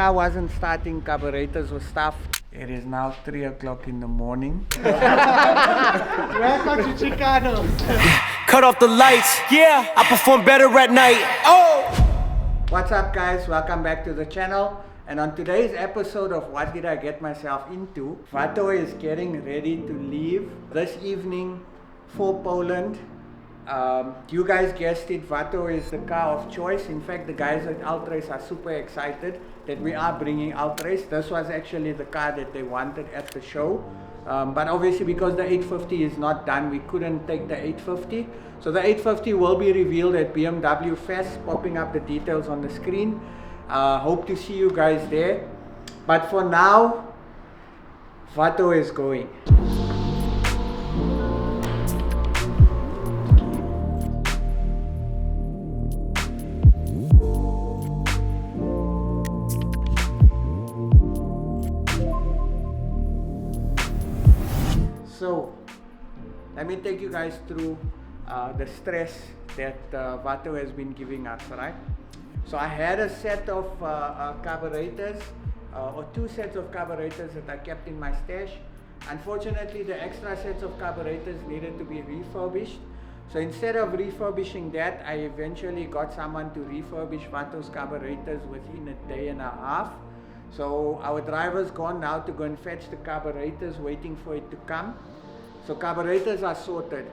car wasn't starting, carburetors were stuffed. It is now 3 o'clock in the morning. Welcome to Chicanos. Cut off the lights, yeah, I perform better at night. Oh! What's up guys, welcome back to the channel. And on today's episode of What Did I Get Myself Into, Vato is getting ready to leave this evening for Poland. You guys guessed it, Vato is the car of choice. In fact, the guys at Ultrace are super excited that we are bringing Ultrace. This was actually the car that they wanted at the show. But obviously because the 850 is not done, we couldn't take the 850. So the 850 will be revealed at BMW Fest, popping up the details on the screen. Hope to see you guys there. But for now, Vato is going. So, let me take you guys through the stress that Vato has been giving us, right? So I had a set of carburetors, or 2 sets of carburetors that I kept in my stash. Unfortunately, the extra sets of carburetors needed to be refurbished. So instead of refurbishing that, I eventually got someone to refurbish Vato's carburetors within a day and a half. So our driver's gone now to go and fetch the carburetors, waiting for it to come. So carburetors are sorted,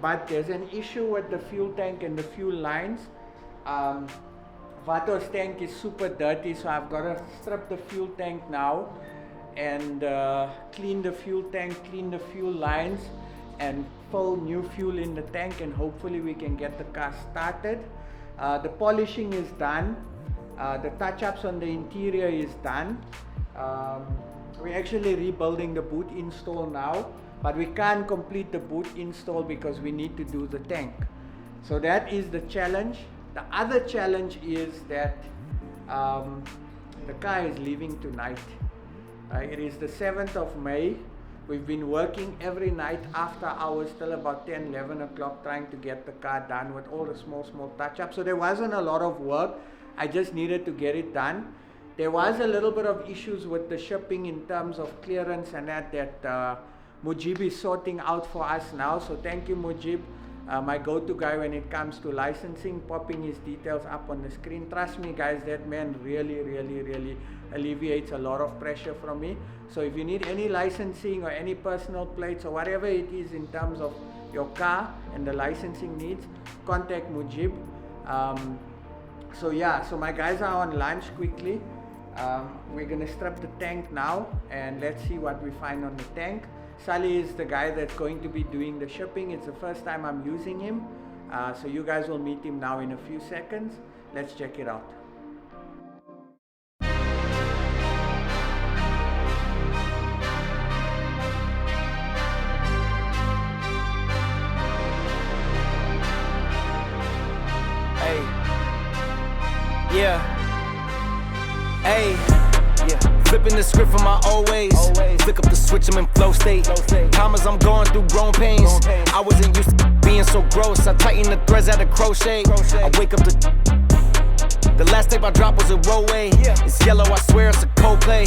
but there's an issue with the fuel tank and the fuel lines. Vato's tank is super dirty, so I've got to strip the fuel tank now and clean the fuel tank, clean the fuel lines, and fill new fuel in the tank, and hopefully we can get the car started. The polishing is done. The touch-ups on the interior is done. We're actually rebuilding the boot install now, but we can't complete the boot install because we need to do the tank. So that is the challenge. The other challenge is that the car is leaving tonight. It is the 7th of May. We've been working every night after hours till about 10, 11 o'clock trying to get the car done with all the small touch-ups. So there wasn't a lot of work. I just needed to get it done. There was a little bit of issues with the shipping in terms of clearance and that Mujib is sorting out for us now. So thank you, Mujib, my go-to guy when it comes to licensing, popping his details up on the screen. Trust me guys, that man really alleviates a lot of pressure from me. So if you need any licensing or any personal plates or whatever it is in terms of your car and the licensing needs, contact Mujib. So yeah, so my guys are on lunch quickly. We're gonna strip the tank now and let's see what we find on the tank. Sully is the guy that's going to be doing the shipping. It's the first time I'm using him. So you guys will meet him now in a few seconds. Let's check it out. Yeah. Hey. Yeah. Flipping the script from my old ways. Flick up the switch, I'm in flow state. Commas, I'm going through growing pains. I wasn't used to being so gross. I tighten the threads at a crochet. I wake up the last tape I dropped was a rollway. It's yellow, I swear it's a Coldplay.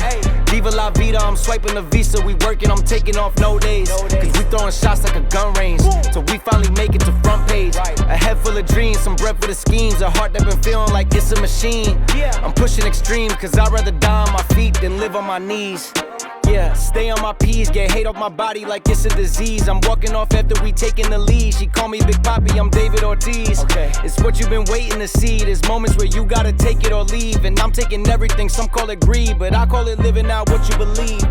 Viva la vida, I'm swiping the visa. We working, I'm taking off no days. Cause we throwing shots like a gun range. So we finally make it to front page. A head full of dreams, some breath for the schemes. A heart that been feeling like it's a machine. I'm pushing extreme, cause I'd rather die on my feet than live on my knees. Yeah, stay on my P's, get hate off my body like it's a disease. I'm walking off after we taking the lead. She call me Big Papi, I'm David Ortiz. It's what you've been waiting to see. There's moments where you gotta take it or leave. And I'm taking everything, some call it greed, but I call it living out what you believe.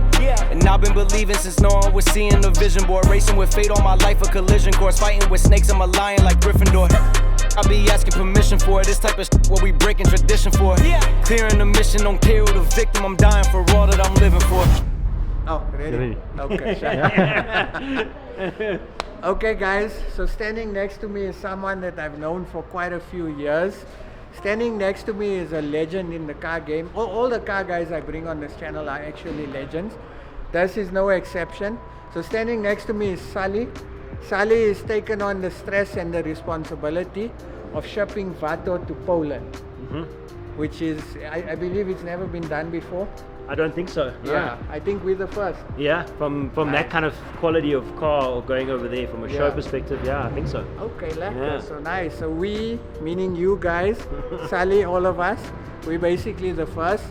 And I've been believing since no one was seeing the vision board. Racing with fate all my life, a collision course. Fighting with snakes, I'm a lion like Gryffindor. I be asking permission for it. This type of shit what we breaking tradition for. Clearing the mission, don't care who the victim. I'm dying for all that I'm living for. Oh, ready? Okay. Okay guys, so standing next to me is someone that I've known for quite a few years. Standing next to me is a legend in the car game. All the car guys I bring on this channel are actually legends. This is no exception. So standing next to me is Sully. Sully has taken on the stress and the responsibility of shipping Vato to Poland. which is, I believe it's never been done before. I don't think so. No. Yeah, I think we're the first. Yeah, from that kind of quality of car or going over there from a show perspective, yeah, I think so. Okay, lekker. So nice. So we, meaning you guys, Sally, all of us, we're basically the first.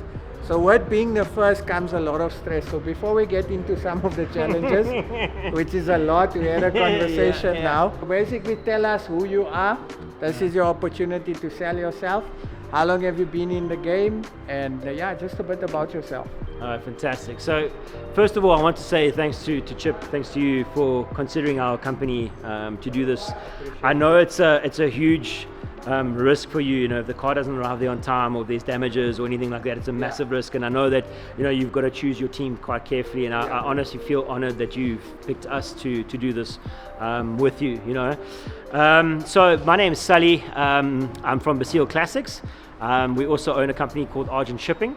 So with being the first comes a lot of stress. So before we get into some of the challenges, which is a lot, we had a conversation now. Basically tell us who you are. This is your opportunity to sell yourself. How long have you been in the game? And yeah, just a bit about yourself. Fantastic. So first of all, I want to say thanks to Chip, thanks to you for considering our company to do this. I know it's a huge risk for you, if the car doesn't arrive there on time or if there's damages or anything like that, it's a massive risk. And I know that, you've got to choose your team quite carefully. And I honestly feel honored that you've picked us to do this with you, So my name is Sully. I'm from Basile Classics. We also own a company called Argent Shipping.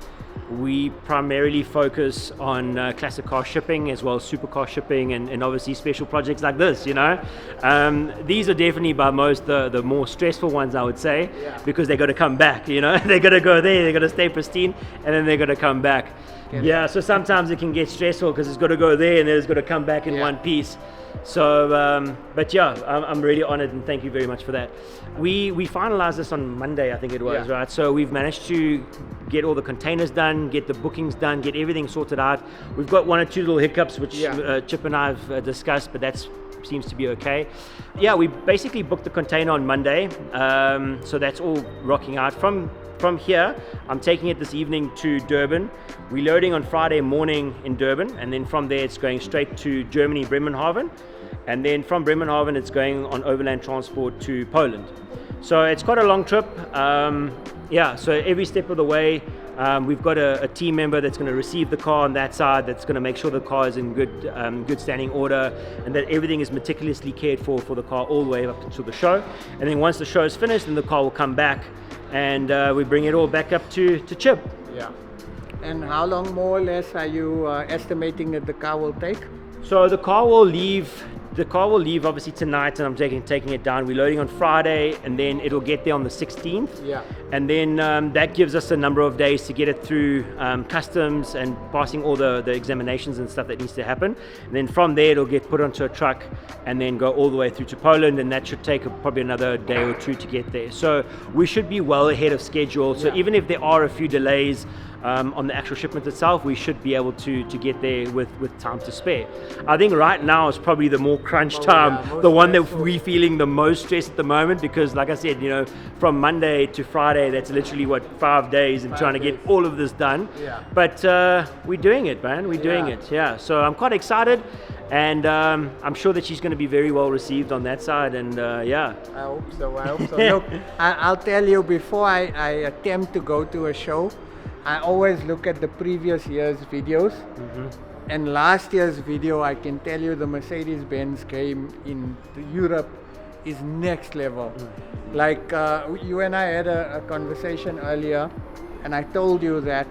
We primarily focus on classic car shipping as well as supercar shipping and obviously special projects like this, These are definitely by most the more stressful ones, I would say, because they got to come back, They got to go there, they got to stay pristine, and then they got to come back. Yeah, so sometimes it can get stressful because it's got to go there and then it's got to come back in one piece. So, but yeah, I'm really honored and thank you very much for that. We finalized this on Monday, I think it was, right? So we've managed to get all the containers done, get the bookings done, get everything sorted out. We've got one or two little hiccups, which Chip and I have discussed, but that seems to be okay. Yeah, we basically booked the container on Monday, so that's all rocking out. From here, I'm taking it this evening to Durban. We're loading on Friday morning in Durban, and then from there it's going straight to Germany, Bremerhaven, and then from Bremerhaven it's going on overland transport to Poland. So it's quite a long trip. So every step of the way, we've got a team member that's going to receive the car on that side, that's going to make sure the car is in good standing order, and that everything is meticulously cared for the car all the way up until the show. And then once the show is finished, then the car will come back, and we bring it all back up to Chip. Yeah. And how long more or less are you estimating that the car will take? So the car will leave obviously tonight, and I'm taking it down. We're loading on Friday, and then it'll get there on the 16th. Yeah. And then that gives us a number of days to get it through customs and passing all the examinations and stuff that needs to happen. And then from there, it'll get put onto a truck and then go all the way through to Poland, and that should take probably another day or two to get there. So we should be well ahead of schedule. So even if there are a few delays on the actual shipment itself, we should be able to get there with time to spare. I think right now is probably the more crunch time, the one that we're feeling the most stress at the moment, because like I said, from Monday to Friday, that's literally 5 days and trying to get all of this done. But we're doing it, man. We're doing it. So I'm quite excited, and I'm sure that she's going to be very well received on that side. And I hope so. Look, I'll tell you, before I attempt to go to a show, I always look at the previous year's videos. And last year's video, I can tell you the Mercedes-Benz game in Europe is next level. Like you and I had a conversation earlier, and I told you that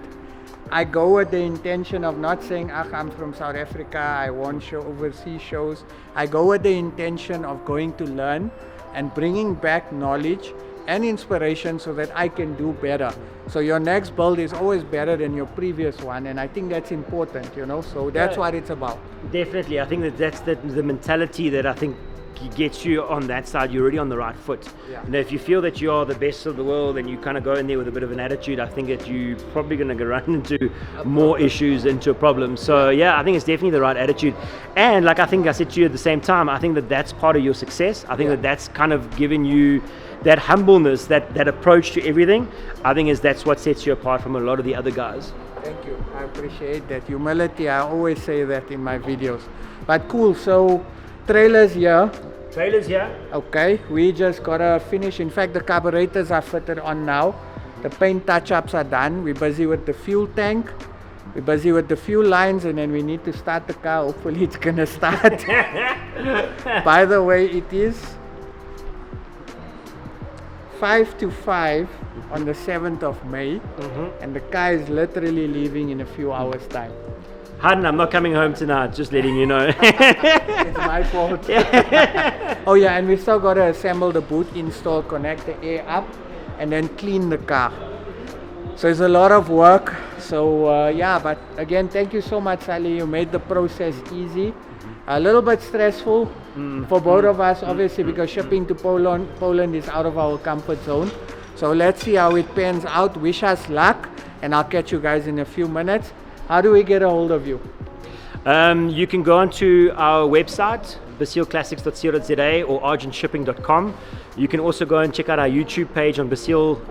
I go with the intention of not saying, I'm from South Africa, I want overseas shows. I go with the intention of going to learn and bringing back knowledge and inspiration so that I can do better. So your next build is always better than your previous one, and I think that's important, so that's what it's about. Definitely. I think that's the mentality that I think gets you on that side. You're already on the right foot. If you feel that you are the best of the world and you kind of go in there with a bit of an attitude, I think that you're probably going to run into more issues, into a problem. So I think it's definitely the right attitude. And like I think I said to you at the same time, I think that that's part of your success. I think that's kind of given you that humbleness, that approach to everything. I think that's what sets you apart from a lot of the other guys. Thank you. I appreciate that humility. I always say that in my videos. But cool. So trailers here. Okay, we just gotta finish. In fact, the carburetors are fitted on now. The paint touch-ups are done. We're busy with the fuel tank. We're busy with the fuel lines, and then we need to start the car. Hopefully it's gonna start. By the way, it is 5 to 5 on the 7th of May, and the car is literally leaving in a few hours time. Harden, I'm not coming home tonight, just letting you know. It's my fault. Oh yeah, and we still got to assemble the boot, install, connect the air up, and then clean the car. So it's a lot of work. So yeah, but again, thank you so much, Sally. You made the process easy. A little bit stressful for both of us, obviously, because shipping to Poland is out of our comfort zone. So let's see how it pans out. Wish us luck, and I'll catch you guys in a few minutes. How do we get a hold of you? You can go onto our website, BasileClassics.co.za or argentshipping.com. You can also go and check out our YouTube page on Basile_ZA,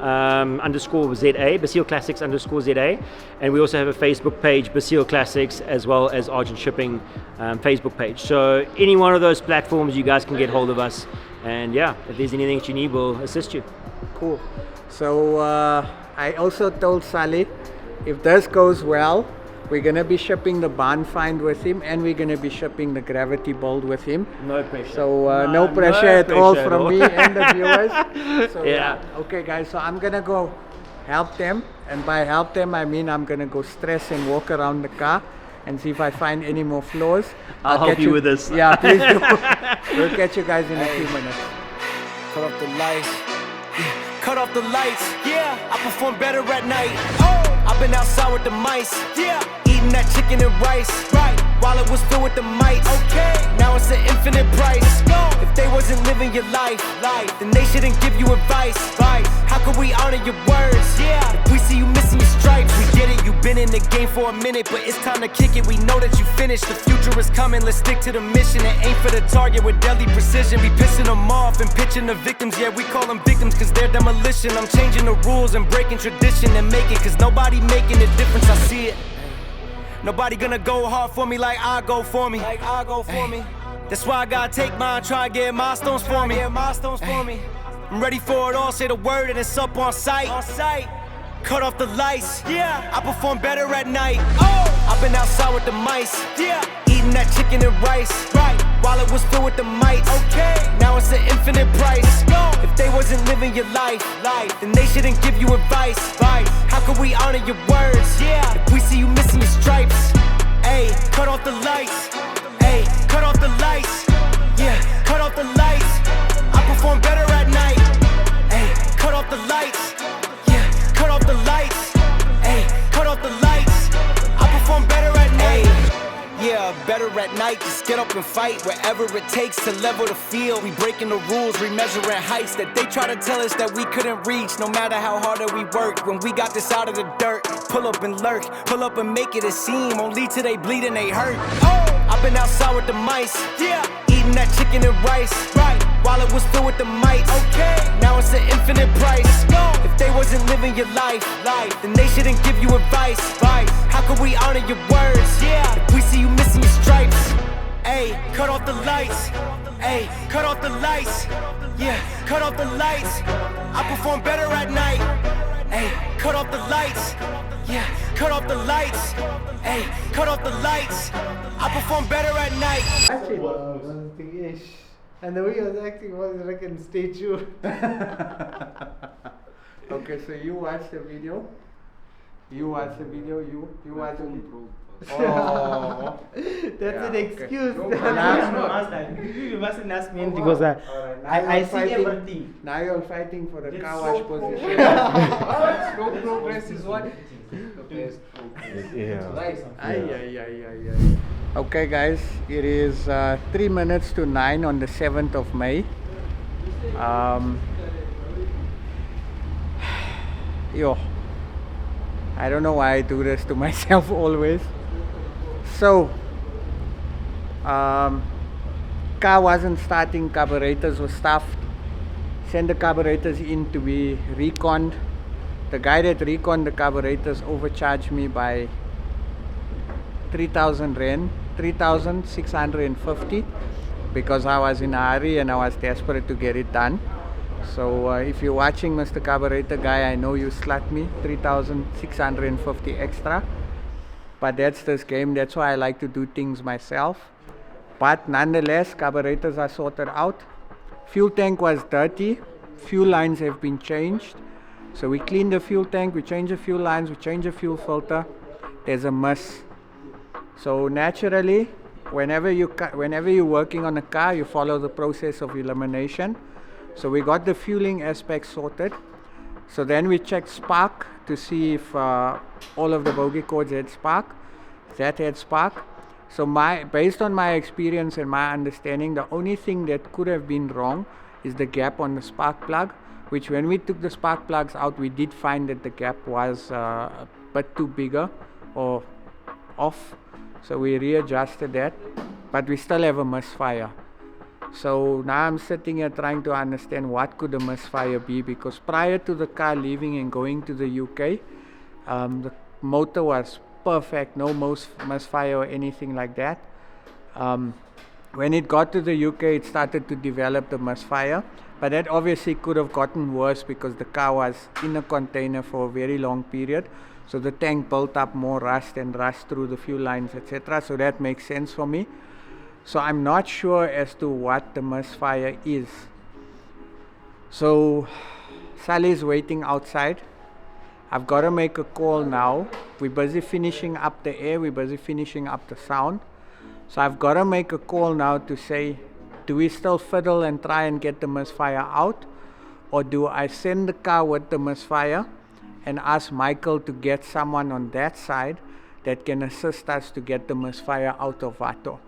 BasileClassics_ZA, and we also have a Facebook page, Basile Classics, as well as Argent Shipping Facebook page. So any one of those platforms, you guys can get hold of us, and yeah, if there's anything that you need, we'll assist you. Cool. So I also told Sally, if this goes well, we're going to be shipping the barn find with him, and we're going to be shipping the gravity bolt with him. No pressure. So no pressure at all from me and the viewers. So yeah. Okay guys, so I'm going to go help them, and by help them I mean I'm going to go stress and walk around the car and see if I find any more flaws. I'll help you with this. Yeah, please do. We'll catch you guys in a few minutes. Cut off the lights. Yeah. Cut off the lights. Yeah, I perform better at night. Oh, I've been outside with the mice. Yeah, eating that chicken and rice. Right, while it was filled with the mites. Okay, now it's an infinite price. Go. If they wasn't living your life, then they shouldn't give you advice. Right, how could we honor your words? Yeah, if we see you missing your stripes, we get it. You've been in the game for a minute, but it's time to kick it. We know that you finished. The future is coming. Let's stick to the mission and aim for the target with deadly precision. We pissing them off and pitching the victims. Yeah, we call them victims because they're demolition. I'm changing the rules and breaking tradition and make it, cause nobody making a difference. I see it. Nobody gonna go hard for me like I go for me. That's why I gotta take mine, try and get milestones for me. I'm ready for it all, say the word and it's up on sight. Cut off the lights, yeah, I perform better at night. Oh, I've been outside with the mice, yeah, eating that chicken and rice. Right, while it was filled with the mites. Okay, now it's an infinite price. Go. If they wasn't living your life, then they shouldn't give you advice. Right, how could we honor your words? Yeah, if we see you missing your stripes. Ayy, cut off the lights. Ayy, cut off the lights. Yeah, cut off the lights. I perform better at night. Ayy, cut off the lights. Yeah, cut off the lights. Ayy, cut off the lights. I perform better at night. Yeah, better at night. Just get up and fight wherever it takes to level the field. We breaking the rules, remeasuring heights that they try to tell us that we couldn't reach. No matter how hard that we worked, when we got this out of the dirt, pull up and lurk, pull up and make it a seam. Only till they bleed and they hurt. Oh, I've been outside with the mice. Yeah, eating that chicken and rice. Right, while it was filled with the mites. Okay, now it's an infinite price. Go. If they wasn't living your life, then they shouldn't give you advice. Right, how could we honor your words? Yeah, if we see you missing your stripes. Ayy, cut off the lights. Ayy, cut off the lights. Yeah, cut off the lights. I perform better at night. Ayy, cut off the lights. Yeah, cut off the lights. Ayy, cut off the lights. I perform better at night. And the way he was acting was like a statue. Okay, so you watch the video. You watch the video. You watch the video. Oh, that's an excuse. You mustn't ask me anything because I see everything. Now you're fighting for the car wash position. Slow progress is what? Okay guys, it is 3 minutes to 9 on the 7th of May. I don't know why I do this to myself always. So, car wasn't starting, carburetors were stuffed. Send the carburetors in to be reconned. The guy that reconned the carburetors overcharged me by 3,000 Rand, 3,650, because I was in a hurry and I was desperate to get it done. So if you're watching, Mr. Carburetor guy, I know you slut me 3,650 extra, but that's this game. That's why I like to do things myself. But nonetheless, carburetors are sorted out. Fuel tank was dirty. Fuel lines have been changed. So we clean the fuel tank, we change the fuel lines, we change the fuel filter. There's a mess. So naturally, whenever you're working on a car, you follow the process of elimination. So we got the fueling aspect sorted. So then we checked spark to see if all of the bogey cords had spark. That had spark. So based on my experience and my understanding, the only thing that could have been wrong is the gap on the spark plug, which when we took the spark plugs out, we did find that the gap was a bit too bigger or off. So we readjusted that, but we still have a misfire. So now I'm sitting here trying to understand what could the misfire be, because prior to the car leaving and going to the UK, the motor was perfect, no misfire or anything like that. When it got to the UK, it started to develop the misfire, but that obviously could have gotten worse because the car was in a container for a very long period. So the tank built up more rust and rust through the fuel lines, etc. So that makes sense for me. So I'm not sure as to what the misfire is. So Sally's waiting outside. I've got to make a call now. We're busy finishing up the air, we're busy finishing up the sound. So I've got to make a call now to say, do we still fiddle and try and get the misfire out? Or do I send the car with the misfire and ask Michael to get someone on that side that can assist us to get the misfire out of Vato?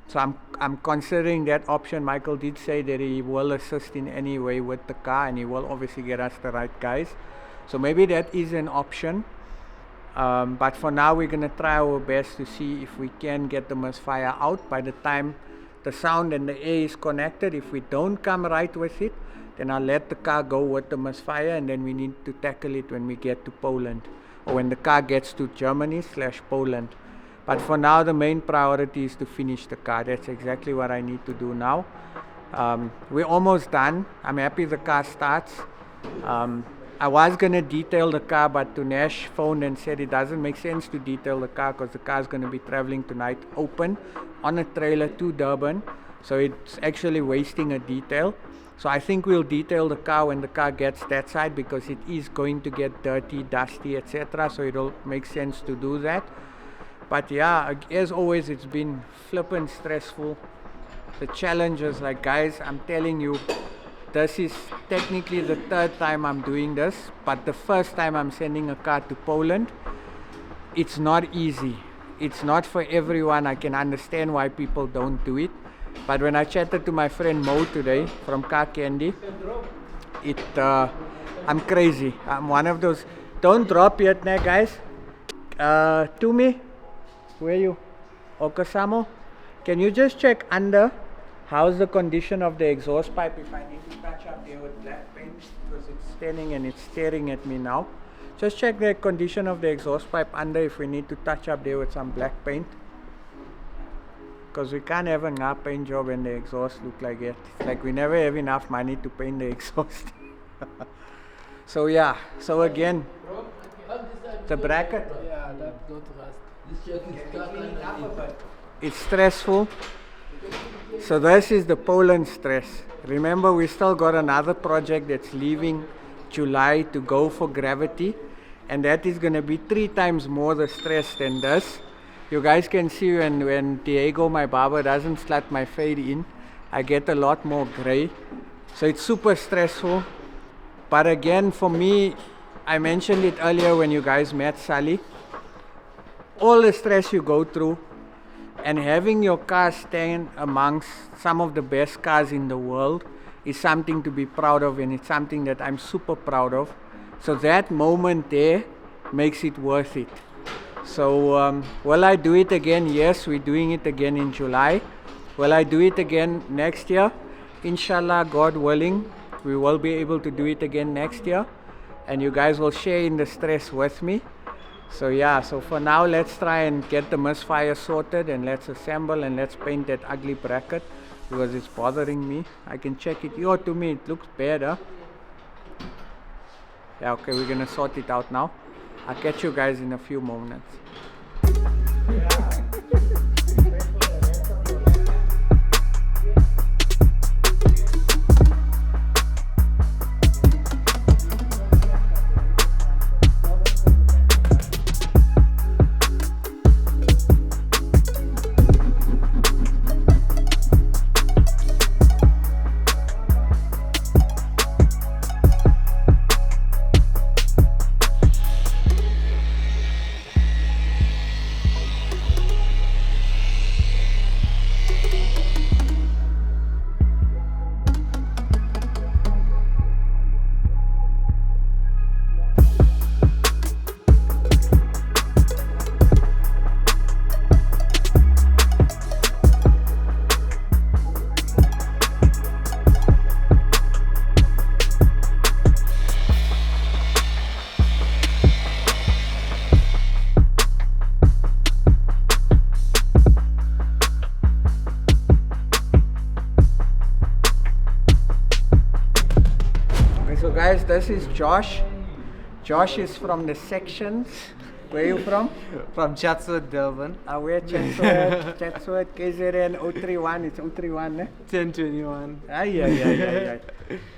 So I'm considering that option. Michael did say that he will assist in any way with the car, and he will obviously get us the right guys. So maybe that is an option. But for now, we're going to try our best to see if we can get the misfire out by the time the sound and the air is connected. If we don't come right with it, then I'll let the car go with the misfire, and then we need to tackle it when we get to Poland, or when the car gets to Germany/Poland. But for now, the main priority is to finish the car. That's exactly what I need to do now. We're almost done. I'm happy the car starts. I was going to detail the car, but Tunesh phoned and said it doesn't make sense to detail the car because the car is going to be traveling tonight open on a trailer to Durban. So it's actually wasting a detail. So I think we'll detail the car when the car gets that side, because it is going to get dirty, dusty, etc. So it'll make sense to do that. But yeah, as always, it's been flippin' stressful. The challenges, like guys, I'm telling you, this is technically the third time I'm doing this, but the first time I'm sending a car to Poland. It's not easy. It's not for everyone. I can understand why people don't do it. But when I chatted to my friend Mo today from Car Candy, I'm crazy. I'm one of those. Don't drop yet, nah, guys. To me. Where are you? Okasamo, can you just check under how's the condition of the exhaust pipe if I need to touch up there with black paint, because it's standing and it's staring at me now. Just check the condition of the exhaust pipe under if we need to touch up there with some black paint, because we can't have a paint job and the exhaust look like that. It's like we never have enough money to paint the exhaust. So yeah, so again, the bracket. Yeah, that don't rust. It's stressful. So this is the Poland stress. Remember, we still got another project that's leaving July to go for gravity, and that is going to be 3 times more the stress than this. You guys can see when Diego, my barber, doesn't slut my fade in, I get a lot more gray. So it's super stressful. But again, for me, I mentioned it earlier when you guys met Sally. All the stress you go through, and having your car stand amongst some of the best cars in the world is something to be proud of, and it's something that I'm super proud of. So that moment there makes it worth it. So will I do it again? Yes, we're doing it again in July. Will I do it again next year? Inshallah, God willing, we will be able to do it again next year, and you guys will share in the stress with me. So yeah, so for now, let's try and get the misfire sorted, and let's assemble and let's paint that ugly bracket because it's bothering me. I can check it. Yo, to me it looks better. Yeah, okay, we're gonna sort it out now. I'll catch you guys in a few moments. this is Josh. Josh is from the sections. Where are you from? From Chatsworth, Durban. Where Chatsworth, KZN 031. It's 031, eh? 1021. Yeah.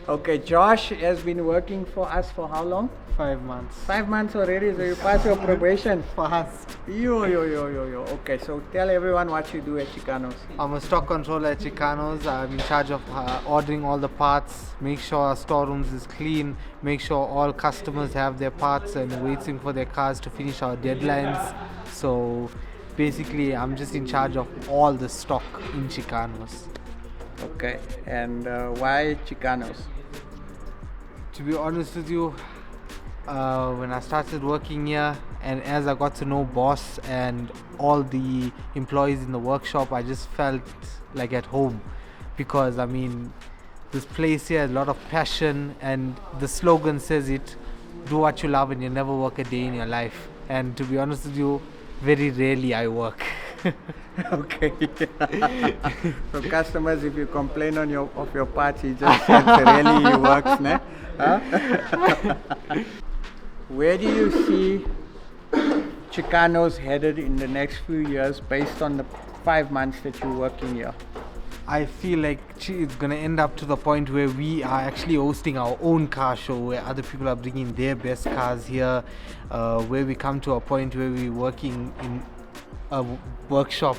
Okay, Josh has been working for us for how long? 5 months. 5 months already, so you passed your probation. Fast. Yo. Okay, so tell everyone what you do at Chicanos. I'm a stock controller at Chicanos. I'm in charge of ordering all the parts, make sure our storerooms is clean, make sure all customers have their parts and waiting for their cars to finish our deadlines. So basically, I'm just in charge of all the stock in Chicanos. Okay, and why Chicanos? To be honest with you, when I started working here and as I got to know boss and all the employees in the workshop, I just felt like at home, because I mean this place here has a lot of passion, and the slogan says it, do what you love and you never work a day in your life. And to be honest with you, very rarely I work. Okay. So customers, if you complain of your parts, he just said really he works, ne? Huh? Where do you see Chicanos headed in the next few years based on the 5 months that you're working here? I feel like it's going to end up to the point where we are actually hosting our own car show, where other people are bringing their best cars here, where we come to a point where we're working in a workshop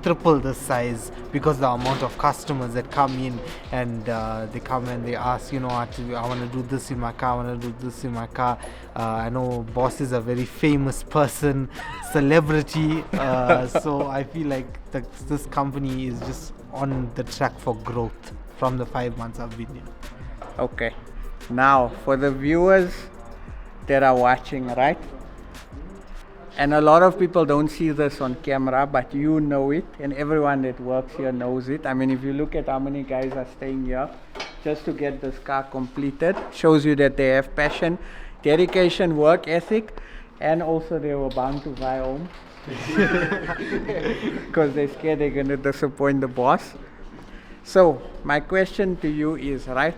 triple the size, because the amount of customers that come in and they come and they ask, you know, I want to do this in my car, I know boss is a very famous person, celebrity, so I feel like this company is just on the track for growth from the 5 months I've been here. Okay, now for the viewers that are watching, right? And a lot of people don't see this on camera, but you know it, and everyone that works here knows it. I mean, if you look at how many guys are staying here just to get this car completed, shows you that they have passion, dedication, work ethic, and also they were bound to fly home because they're scared they're going to disappoint the boss. So my question to you is, right,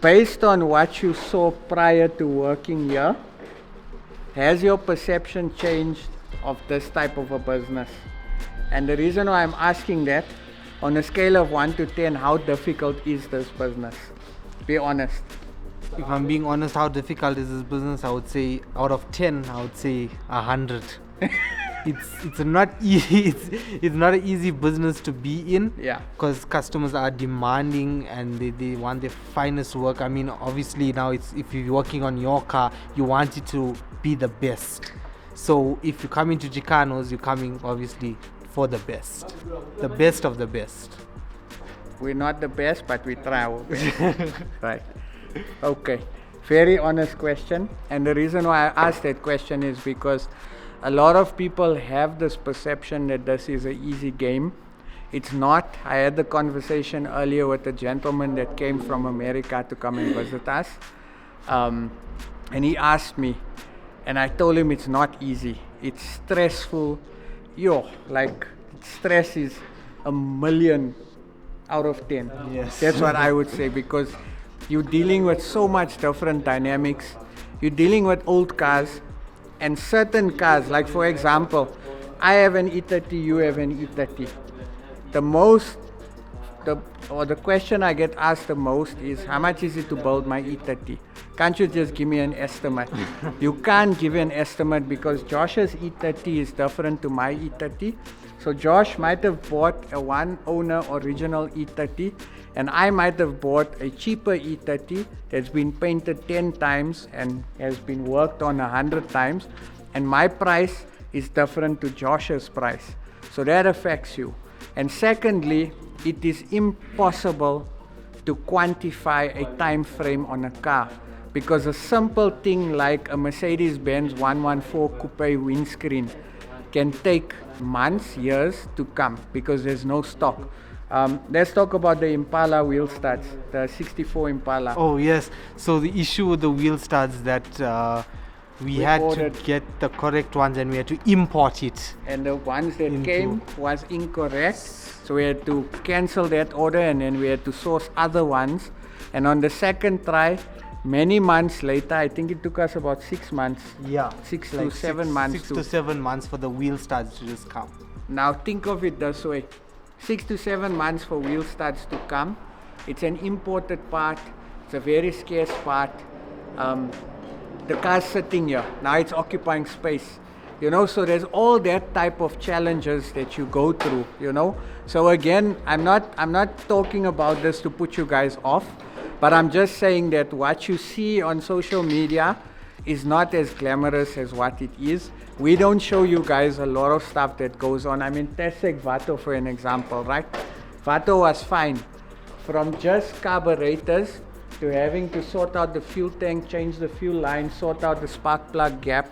based on what you saw prior to working here, has your perception changed of this type of a business? And the reason why I'm asking that, on a scale of 1 to 10, how difficult is this business? Be honest. If I'm being honest, how difficult is this business? I would say out of 10, I would say 100. It's not easy. It's not an easy business to be in. Yeah. Because customers are demanding and they want their finest work. I mean, obviously now if you're working on your car, you want it to be the best. So if you come into Chicanos, you're coming obviously for the best of the best. We're not the best, but we try our best. Right. Okay. Very honest question. And the reason why I asked that question is because a lot of people have this perception that this is an easy game. It's not. I had the conversation earlier with a gentleman that came from America to come and visit us. And he asked me, and I told him it's not easy. It's stressful. Like stress is 1,000,000 out of 10. Yes. That's what I would say, because you're dealing with so much different dynamics. You're dealing with old cars and certain cars, like for example, I have an E30, you have an E30. The question I get asked the most is, how much is it to build my E30? Can't you just give me an estimate? You can't give an estimate because Josh's E30 is different to my E30. So Josh might have bought a one owner original E30, and I might have bought a cheaper E30 that's been painted 10 times and has been worked on 100 times, and my price is different to Josh's price. So that affects you. And secondly, it is impossible to quantify a time frame on a car, because a simple thing like a Mercedes Benz 114 coupe windscreen can take months, years to come because there's no stock. Let's talk about the Impala wheel studs, the 64 Impala. Oh yes, so the issue with the wheel studs that we had to get the correct ones and we had to import it. And the ones that came was incorrect, so we had to cancel that order and then we had to source other ones. And on the second try, many months later, I think it took us about 6 months. Yeah. 6 to 7 months. 6 to 7 months for the wheel studs to just come. Now think of it this way. 6 to 7 months for wheel studs to come. It's an imported part. It's a very scarce part. The car's sitting here. Now it's occupying space. You know, so there's all that type of challenges that you go through, you know. So again, I'm not talking about this to put you guys off, but I'm just saying that what you see on social media is not as glamorous as what it is. We don't show you guys a lot of stuff that goes on. I mean, let's take Vato for an example, right? Vato was fine. From just carburetors to having to sort out the fuel tank, change the fuel line, sort out the spark plug gap,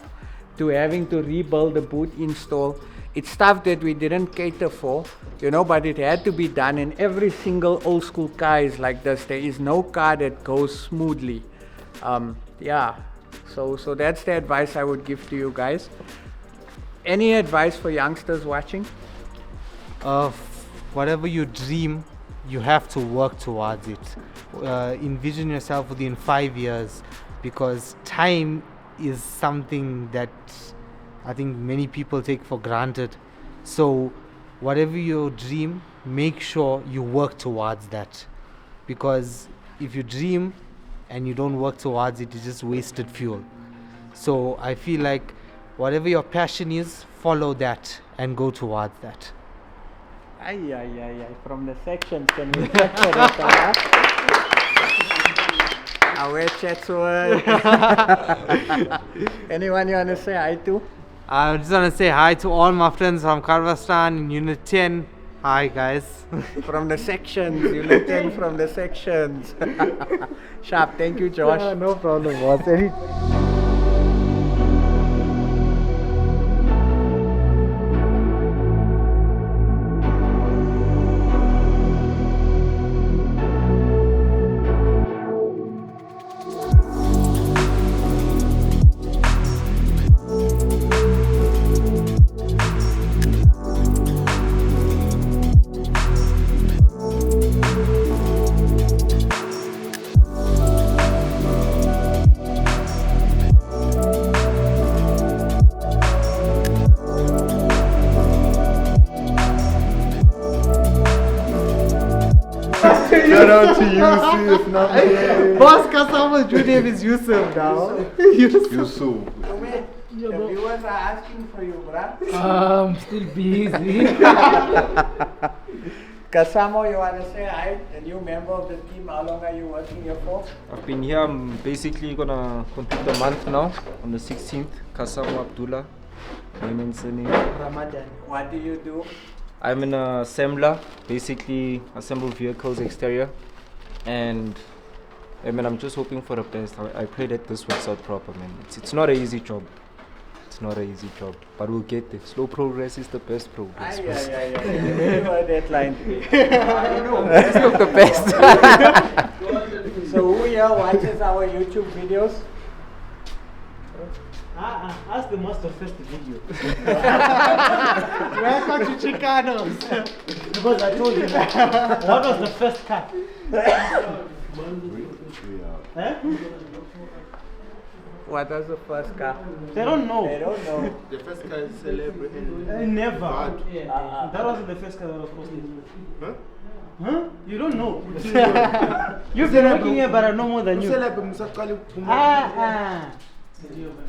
to having to rebuild the boot install. It's stuff that we didn't cater for, you know, but it had to be done, and every single old school car is like this. There is no car that goes smoothly. Yeah, so that's the advice I would give to you guys. Any advice for youngsters watching? Whatever you dream, you have to work towards it. Envision yourself within 5 years, because time is something that I think many people take for granted. So whatever your dream, make sure you work towards that, because if you dream and you don't work towards it, it's just wasted fuel. So I feel like whatever your passion is, follow that and go towards that. Ay. From the section, can we check for that? Anyone you want to say hi to? I just want to say hi to all my friends from Kazakhstan in Unit 10. Hi guys. From the sections, Unit 10 from the sections. Sharp, thank you Josh. Yeah, no problem, boss. Shout out to Yusuf, not me. Boss Kasama's true name is Yusuf now. Yusuf. The viewers are asking for you, bruh. I'm still busy. Kasamo, you want to say hi? The new member of the team, how long are you working here for? I've been here, I'm basically gonna complete the month now, on the 16th. Kasamo Abdullah, name and surname. Ramadan. What do you do? I'm an assembler, basically assemble vehicles exterior, and I'm just hoping for the best. I pray that this works out proper, man. It's not an easy job. It's not an easy job, but we'll get there. Slow progress is the best progress. You heard that line today. Best of the best. So who here watches our YouTube videos? Ask the most first video. Welcome to Chicanos. Because I told you that. What was the first car? Huh? What was the first car? They don't know. They don't know. The first car is celebrity. Never. Vato. That wasn't the first car that was posted. Huh? Huh? You don't know. You've been working here, but I know more than you.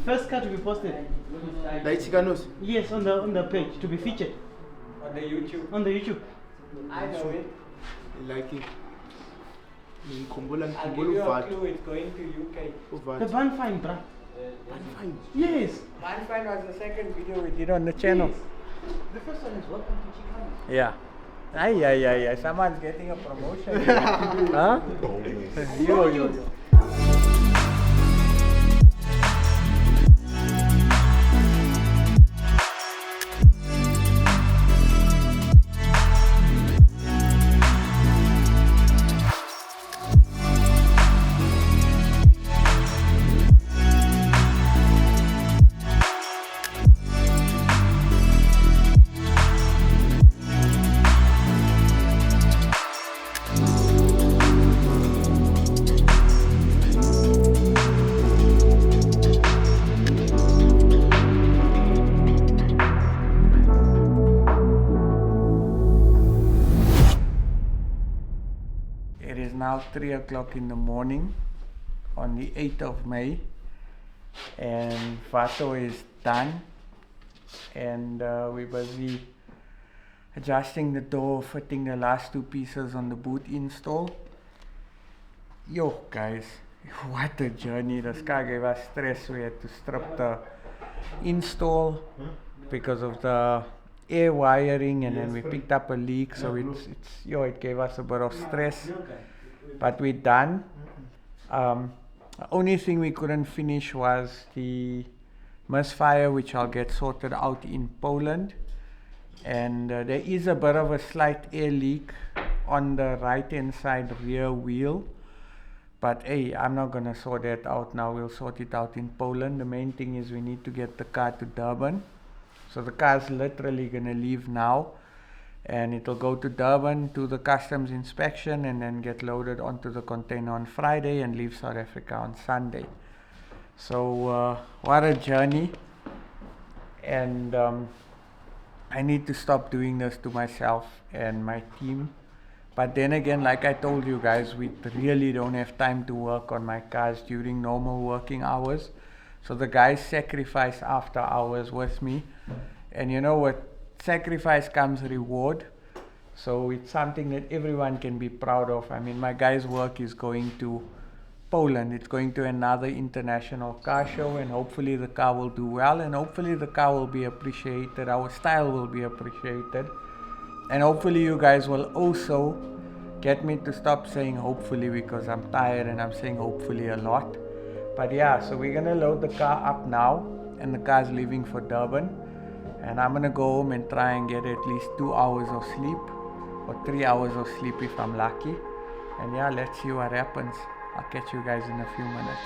First car to be posted. Like Chicanos. Yes, on the page to be featured On the YouTube. on the YouTube. I know it. Like it. I'll give you a clue, it's going to UK. The band fine, bruh. Yes. Manfine was the second video we did on the channel. Yes. The first one is welcome to Chicanos. Yeah. Ay. Someone's getting a promotion. Huh? You. now 3 o'clock in the morning on the 8th of May, and Vato is done, and we're busy adjusting the door, fitting the last 2 pieces on the boot install. Yo guys, what a journey. This car gave us stress. We had to strip the install because of the air wiring, and then we picked up a leak, so it gave us a bit of stress, but we're done. The only thing we couldn't finish was the misfire, which I'll get sorted out in Poland, and there is a bit of a slight air leak on the right hand side rear wheel, but hey, I'm not gonna sort that out now. We'll sort it out in Poland. The main thing is we need to get the car to Durban. So the car's literally gonna leave now, and it'll go to Durban to the customs inspection, and then get loaded onto the container on Friday and leave South Africa on Sunday. So what a journey, and I need to stop doing this to myself and my team. But then again, like I told you guys, we really don't have time to work on my cars during normal working hours. So the guys sacrifice after hours with me, and you know what, sacrifice comes reward. So it's something that everyone can be proud of. I mean, my guys' work is going to Poland. It's going to another international car show, and hopefully the car will do well, and hopefully the car will be appreciated, our style will be appreciated, and hopefully you guys will also get me to stop saying hopefully, because I'm tired and I'm saying hopefully a lot. But yeah, so we're gonna load the car up now, and the car's leaving for Durban, and I'm gonna go home and try and get at least 2 hours of sleep, or 3 hours of sleep if I'm lucky. And yeah, let's see what happens. I'll catch you guys in a few minutes.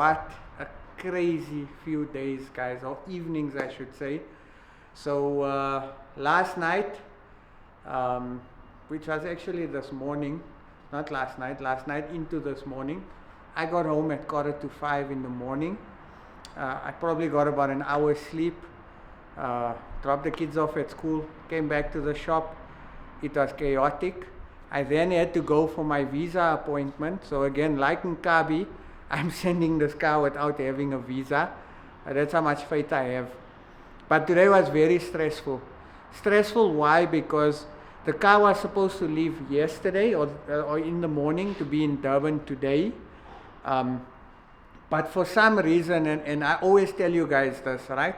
What a crazy few days, guys, or evenings I should say. So last night, which was actually this morning, not last night into this morning, I got home at 4:45 in the morning. I probably got about an hour's sleep, dropped the kids off at school, came back to the shop. It was chaotic. I then had to go for my visa appointment. So again, like Nkabi, I'm sending this car without having a visa. That's how much faith I have. But today was very stressful. Stressful, why? Because the car was supposed to leave yesterday or in the morning to be in Durban today. But for some reason, and I always tell you guys this, right?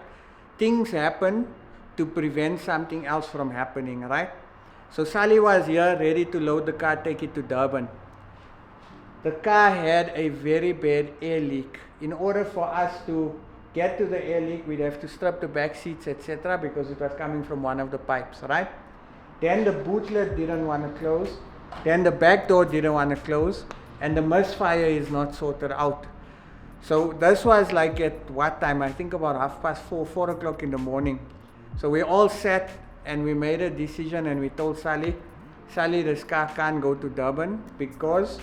Things happen to prevent something else from happening, right? So Sally was here, ready to load the car, take it to Durban. the car had a very bad air leak. In order for us to get to the air leak, we'd have to strip the back seats, etc., because it was coming from one of the pipes, right? Then the boot lid didn't want to close. Then the back door didn't want to close. And the misfire is not sorted out. So this was like at what time? I think about 4:30, 4 o'clock in the morning. So we all sat and we made a decision and we told Sally, this car can't go to Durban because,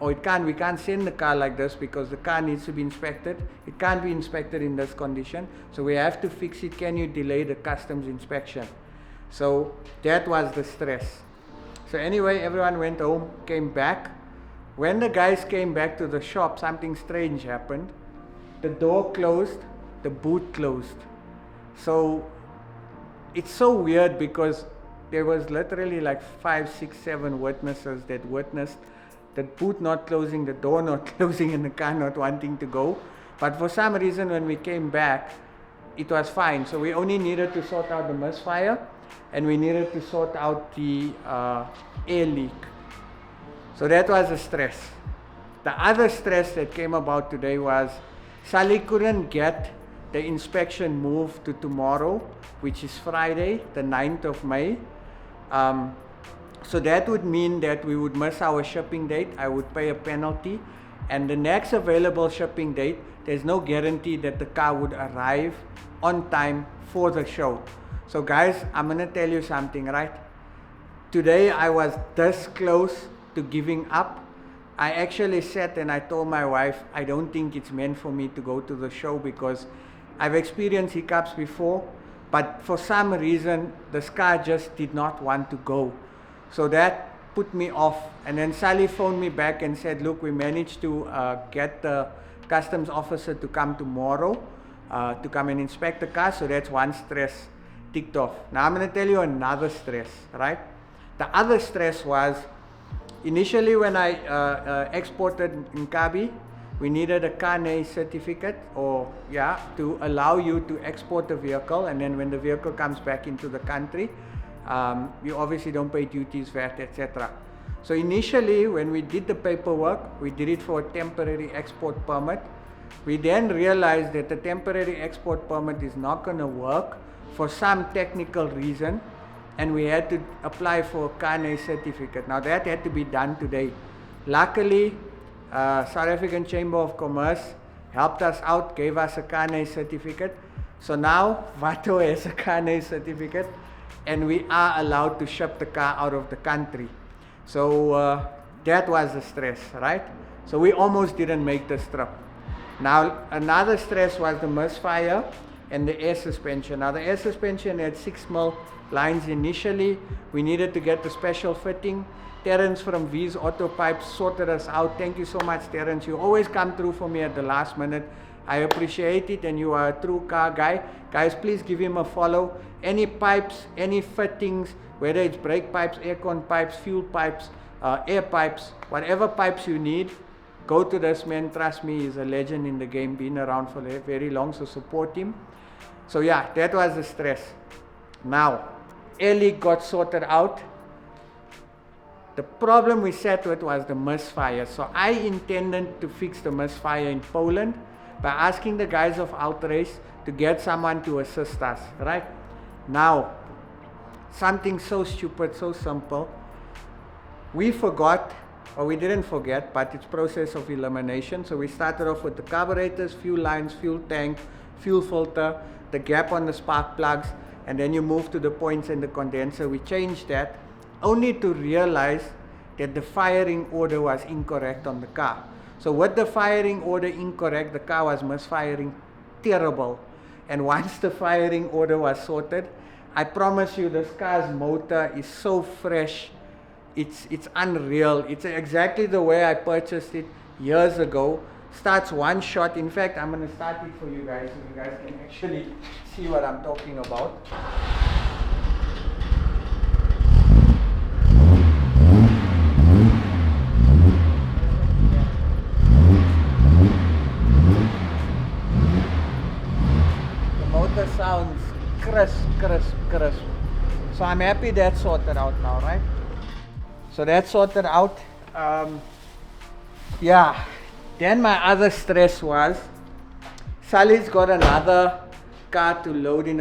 we can't send the car like this because the car needs to be inspected. It can't be inspected in this condition. So we have to fix it. Can you delay the customs inspection? So that was the stress. So anyway, everyone went home, came back. When the guys came back to the shop, something strange happened. The door closed, the boot closed. So it's so weird because there was literally like 5, 6, 7 witnesses that witnessed the boot not closing, the door not closing, and the car not wanting to go. But for some reason, when we came back, it was fine. So we only needed to sort out the misfire and we needed to sort out the air leak. So that was the stress. The other stress that came about today was Sally couldn't get the inspection moved to tomorrow, which is Friday, the 9th of May. So that would mean that we would miss our shipping date. I would pay a penalty. And the next available shipping date, there's no guarantee that the car would arrive on time for the show. So guys, I'm gonna tell you something, right? Today I was this close to giving up. I actually sat and I told my wife, I don't think it's meant for me to go to the show because I've experienced hiccups before, but for some reason this car just did not want to go. So that put me off. And then Sally phoned me back and said, look, we managed to get the customs officer to come tomorrow to come and inspect the car. So that's one stress ticked off. Now I'm going to tell you another stress, right? The other stress was initially when I exported in Kabi, we needed a Carnet certificate to allow you to export the vehicle, and then when the vehicle comes back into the country, you obviously don't pay duties, VAT, etc. So initially when we did the paperwork, we did it for a temporary export permit. We then realized that the temporary export permit is not going to work for some technical reason, and we had to apply for a Carnet certificate. Now that had to be done today. Luckily, South African Chamber of Commerce helped us out, gave us a Carnet certificate. So now Vato has a Carnet certificate and we are allowed to ship the car out of the country. So that was the stress, right? So we almost didn't make this trip. Now another stress was the misfire and the air suspension. Now the air suspension had 6mm lines initially. We needed to get the special fitting. Terence from V's Auto Pipes sorted us out. Thank you so much, Terence. You always come through for me at the last minute. I appreciate it, and you are a true car guy. Guys, please give him a follow. Any pipes, any fittings, whether it's brake pipes, aircon pipes, fuel pipes, air pipes, whatever pipes you need, go to this man. Trust me, he's a legend in the game, been around for very long, so support him. So yeah, that was the stress. Now, air leak got sorted out. The problem we sat with was the misfire. So I intended to fix the misfire in Poland by asking the guys of Ultrace to get someone to assist us, right? Now, something so stupid, so simple. We forgot, or we didn't forget, but it's process of elimination. So we started off with the carburetors, fuel lines, fuel tank, fuel filter, the gap on the spark plugs, and then you move to the points in the condenser. We changed that only to realize that the firing order was incorrect on the car. So with the firing order incorrect, the car was misfiring terrible. And once the firing order was sorted, I promise you this car's motor is so fresh, it's unreal. It's exactly the way I purchased it years ago. Starts one shot. In fact, I'm going to start it for you guys so you guys can actually see what I'm talking about. The motor sounds crisp, crisp, crisp. So I'm happy that's sorted out now, right? So that's sorted out. Yeah. Then my other stress was, Sally's got another car to load in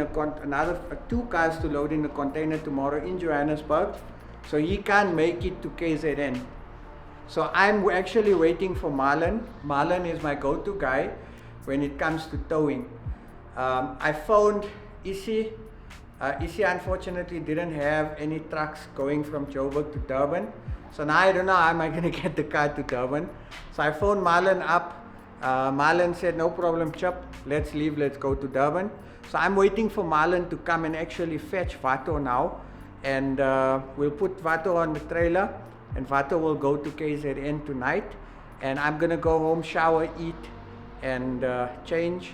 two cars to load in a container tomorrow in Johannesburg, so he can't make it to KZN. So I'm actually waiting for Marlon. Marlon is my go-to guy when it comes to towing. I phoned Issy. Issy unfortunately didn't have any trucks going from Joburg to Durban. So now I don't know how am I going to get the car to Durban. So I phoned Marlon up. Marlon said, no problem, Chip, let's leave, let's go to Durban. So I'm waiting for Marlon to come and actually fetch Vato now. And we'll put Vato on the trailer. And Vato will go to KZN tonight. And I'm going to go home, shower, eat, and change,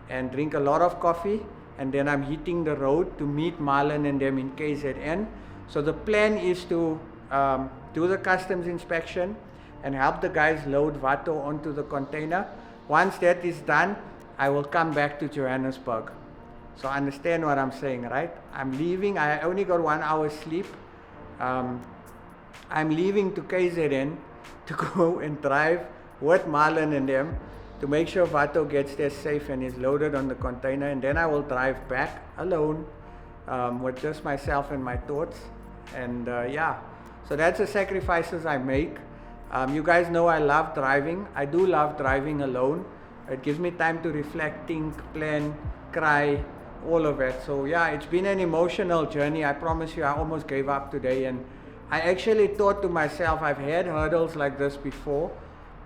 and drink a lot of coffee. And then I'm hitting the road to meet Marlon and them in KZN. So the plan is to do the customs inspection and help the guys load Vato onto the container. Once that is done, I will come back to Johannesburg. So understand what I'm saying, right? I'm leaving. I only got 1 hour sleep. I'm leaving to KZN to go and drive with Marlon and them to make sure Vato gets there safe and is loaded on the container, and then I will drive back alone with just myself and my thoughts. And yeah, so that's the sacrifices I make. You guys know I love driving. I do love driving alone. It gives me time to reflect, think, plan, cry, all of it. So yeah, it's been an emotional journey. I promise you, I almost gave up today, and I actually thought to myself, I've had hurdles like this before,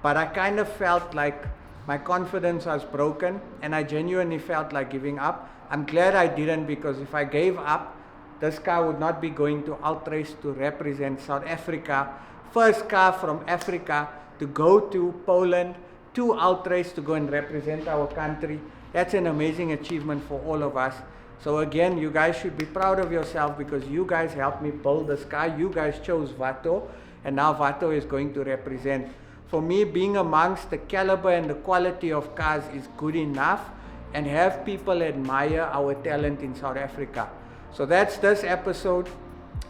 but I kind of felt like my confidence was broken, and I genuinely felt like giving up. I'm glad I didn't, because if I gave up, this car would not be going to Ultrace to represent South Africa. First car from Africa to go to Poland, to Ultrace to go and represent our country. That's an amazing achievement for all of us. So again, you guys should be proud of yourself, because you guys helped me build this car. You guys chose Vato, and now Vato is going to represent. For me, being amongst the caliber and the quality of cars is good enough, and have people admire our talent in South Africa. So that's this episode.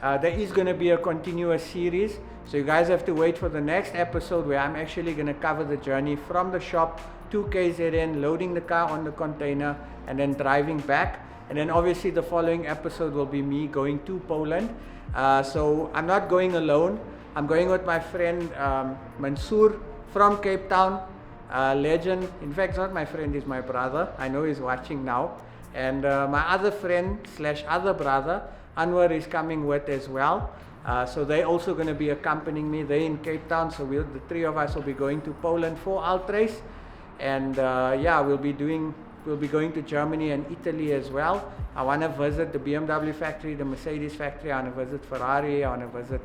There is going to be a continuous series, so you guys have to wait for the next episode, where I'm actually going to cover the journey from the shop to KZN, loading the car on the container, and then driving back. And then obviously the following episode will be me going to Poland. So I'm not going alone. I'm going with my friend Mansoor from Cape Town, legend. In fact, not my friend, he's my brother. I know he's watching now. And my other friend / other brother, Anwar, is coming with as well. So they're also going to be accompanying me. They're in Cape Town, so the three of us will be going to Poland for Ultrace. And yeah, we'll be going to Germany and Italy as well. I want to visit the BMW factory, the Mercedes factory. I want to visit Ferrari. I want to visit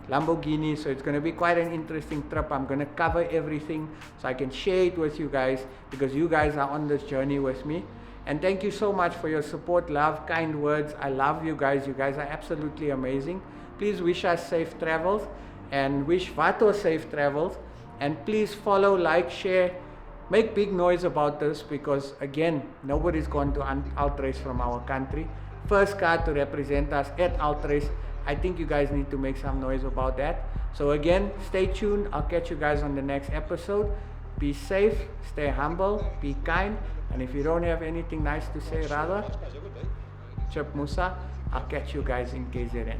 Lamborghini. So it's going to be quite an interesting trip. I'm going to cover everything so I can share it with you guys, because you guys are on this journey with me. And thank you so much for your support, love, kind words. I love you guys. You guys are absolutely amazing. Please wish us safe travels, and wish Vato safe travels. And please follow, like, share, make big noise about this, because again, nobody's gone to Ultrace from our country. First car to represent us at Ultrace. I think you guys need to make some noise about that. So again, stay tuned. I'll catch you guys on the next episode. Be safe, stay humble, be kind, and if you don't have anything nice to say, rather, Chip Moosa, I'll catch you guys in KZN.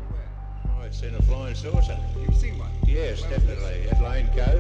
I've seen a flying saucer. You've seen one? Yes, definitely. At Lane Cove.